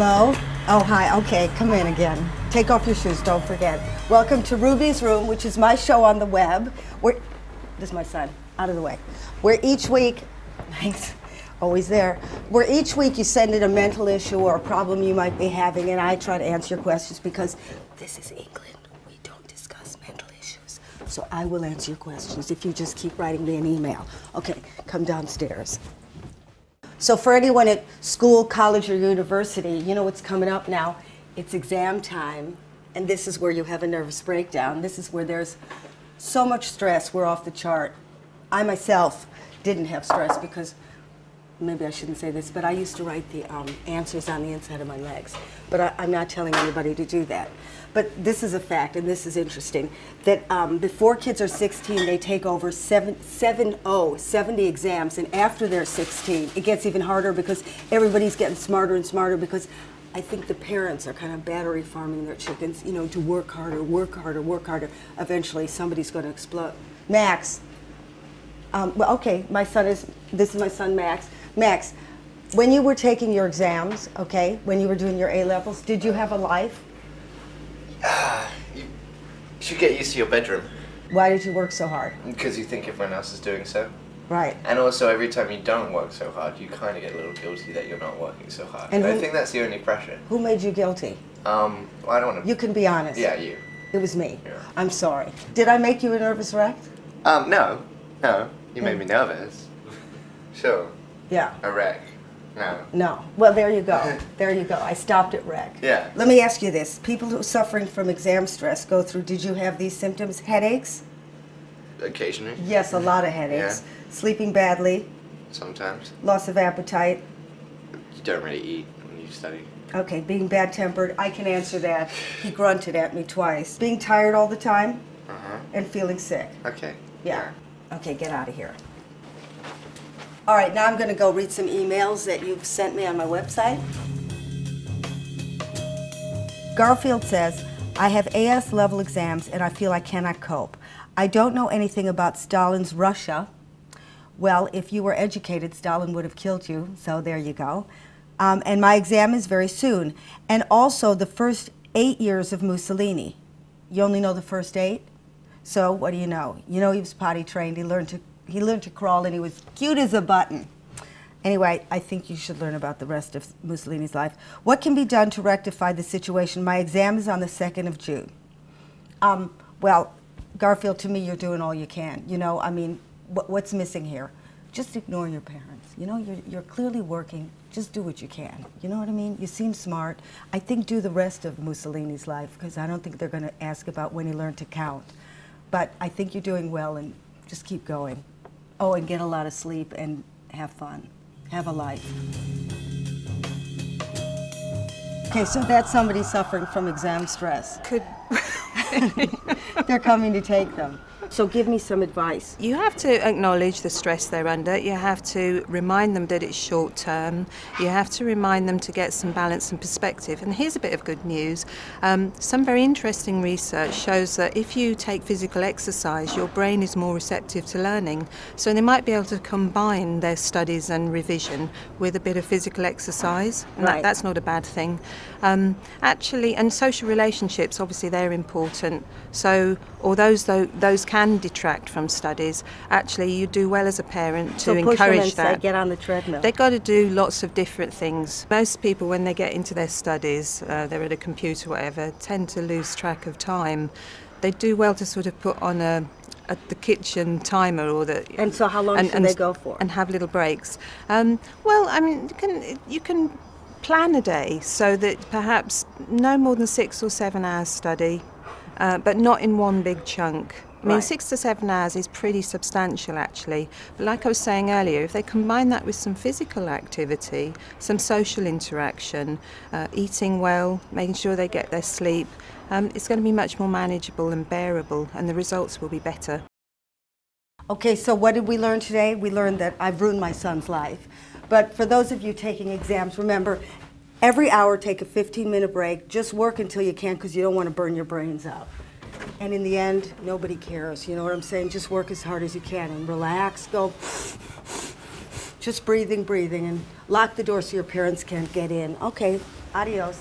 Hello? Oh, hi. Okay, come in again. Take off your shoes, don't forget. Welcome to Ruby's Room, which is my show on the web. This is my son, out of the way. Where each week, thanks, always there. Where each week you send in a mental issue or a problem you might be having, and I try to answer your questions because this is England. We don't discuss mental issues. So I will answer your questions if you just keep writing me an email. Okay, come downstairs. So for anyone at school, college, or university, you know what's coming up now. It's exam time, and this is where you have a nervous breakdown. This is where there's so much stress, we're off the chart. I myself didn't have stress because, maybe I shouldn't say this, but I used to write the answers on the inside of my legs. But I'm not telling anybody to do that. But this is a fact, and this is interesting, that before kids are 16, they take over 70 exams, and after they're 16, it gets even harder because everybody's getting smarter and smarter because I think the parents are kind of battery farming their chickens, you know, to work harder, work harder, work harder. Eventually, somebody's going to explode. Max. Well, okay, this is my son, Max. Max, when you were taking your exams, okay, when you were doing your A-levels, did you have a life? You should get used to your bedroom. Why did you work so hard? Because you think everyone else is doing so. Right. And also, every time you don't work so hard, you kind of get a little guilty that you're not working so hard. And I think that's the only pressure. Who made you guilty? Well, I don't want to... You can be honest. Yeah, you. It was me. Yeah. I'm sorry. Did I make you a nervous wreck? No. No. You made me nervous. Sure. Yeah. A wreck. No. No. Well, there you go. There you go. I stopped at wreck. Yeah. Let me ask you this. People who are suffering from exam stress go through, did you have these symptoms? Headaches? Occasionally. Yes, a lot of headaches. Yeah. Sleeping badly? Sometimes. Loss of appetite? You don't really eat when you study. Okay, being bad-tempered, I can answer that. He grunted at me twice. Being tired all the time? And feeling sick? Okay. Yeah. Okay, get out of here. All right, now I'm going to go read some emails that you've sent me on my website. Garfield says, I have AS level exams and I feel I cannot cope. I don't know anything about Stalin's Russia. Well, if you were educated, Stalin would have killed you, so there you go. And my exam is very soon. And also the first 8 years of Mussolini. You only know the first 8? So what do you know? You know he was potty trained, he learned to crawl, and he was cute as a button. Anyway, I think you should learn about the rest of Mussolini's life. What can be done to rectify the situation? My exam is on the 2nd of June. Well, Garfield, to me, you're doing all you can. You know, I mean, what's missing here? Just ignore your parents. You know, you're clearly working. Just do what you can. You know what I mean? You seem smart. I think do the rest of Mussolini's life, because I don't think they're going to ask about when he learned to count. But I think you're doing well, and just keep going. Oh, and get a lot of sleep and have fun. Have a life. Okay, so that's somebody suffering from exam stress. They're coming to take them. So give me some advice. You have to acknowledge the stress they're under. You have to remind them that it's short term. You have to remind them to get some balance and perspective. And here's a bit of good news. Some very interesting research shows that if you take physical exercise, your brain is more receptive to learning. So they might be able to combine their studies and revision with a bit of physical exercise. And right. That's not a bad thing. Actually, and social relationships, obviously, they're important. So, although those can detract from studies, actually you do well as a parent to encourage push them and that. Say, get on the treadmill. They've got to do lots of different things. Most people, when they get into their studies, they're at a computer or whatever, tend to lose track of time. They do well to sort of put on the kitchen timer or the. And so how long should they go for? And have little breaks. Well, I mean, you can plan a day so that perhaps no more than 6 or 7 hours study, but not in one big chunk. I mean, Right. 6 to 7 hours is pretty substantial, actually. But like I was saying earlier, if they combine that with some physical activity, some social interaction, eating well, making sure they get their sleep, it's going to be much more manageable and bearable, and the results will be better. Okay, so what did we learn today? We learned that I've ruined my son's life. But for those of you taking exams, remember, every hour take a 15-minute break. Just work until you can, because you don't want to burn your brains out. And in the end, nobody cares. You know what I'm saying? Just work as hard as you can and relax. Go Just breathing, breathing, and lock the door so your parents can't get in. Okay, adios.